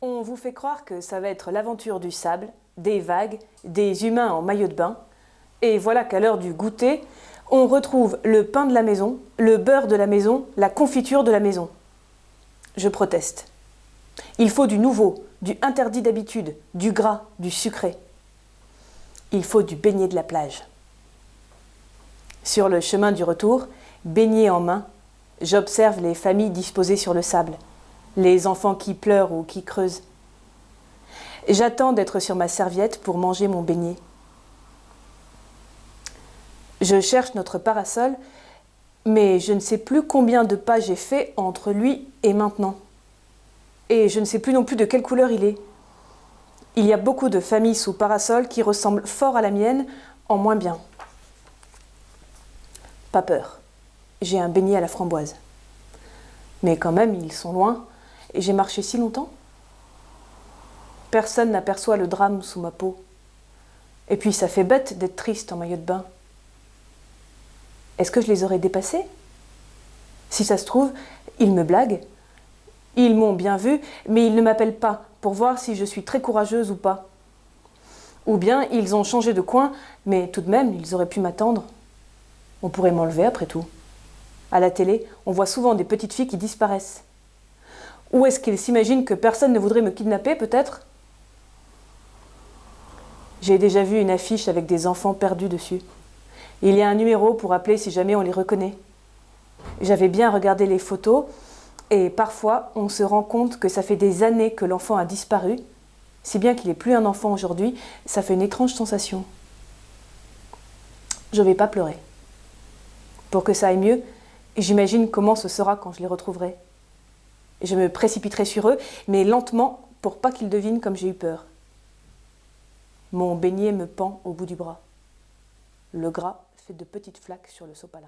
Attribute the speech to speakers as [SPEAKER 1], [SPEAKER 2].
[SPEAKER 1] On vous fait croire que ça va être l'aventure du sable, des vagues, des humains en maillot de bain. Et voilà qu'à l'heure du goûter, on retrouve le pain de la maison, le beurre de la maison, la confiture de la maison. Je proteste. Il faut du nouveau, du interdit d'habitude, du gras, du sucré. Il faut du beignet de la plage. Sur le chemin du retour, beignet en main, j'observe les familles disposées sur le sable, les enfants qui pleurent ou qui creusent. J'attends d'être sur ma serviette pour manger mon beignet. Je cherche notre parasol, mais je ne sais plus combien de pas j'ai fait entre lui et maintenant. Et je ne sais plus non plus de quelle couleur il est. Il y a beaucoup de familles sous parasol qui ressemblent fort à la mienne, en moins bien. Pas peur, j'ai un beignet à la framboise. Mais quand même, ils sont loin, et j'ai marché si longtemps. Personne n'aperçoit le drame sous ma peau. Et puis ça fait bête d'être triste en maillot de bain. Est-ce que je les aurais dépassés? Si ça se trouve, ils me blaguent. Ils m'ont bien vue, mais ils ne m'appellent pas pour voir si je suis très courageuse ou pas. Ou bien ils ont changé de coin, mais tout de même, ils auraient pu m'attendre. On pourrait m'enlever après tout. À la télé, on voit souvent des petites filles qui disparaissent. Ou est-ce qu'ils s'imaginent que personne ne voudrait me kidnapper, peut-être? J'ai déjà vu une affiche avec des enfants perdus dessus. Il y a un numéro pour appeler si jamais on les reconnaît. J'avais bien regardé les photos et parfois on se rend compte que ça fait des années que l'enfant a disparu, si bien qu'il n'est plus un enfant aujourd'hui, ça fait une étrange sensation. Je ne vais pas pleurer. Pour que ça aille mieux, j'imagine comment ce sera quand je les retrouverai. Je me précipiterai sur eux, mais lentement pour pas qu'ils devinent comme j'ai eu peur. Mon beignet me pend au bout du bras. Le gras fait de petites flaques sur le sopalin.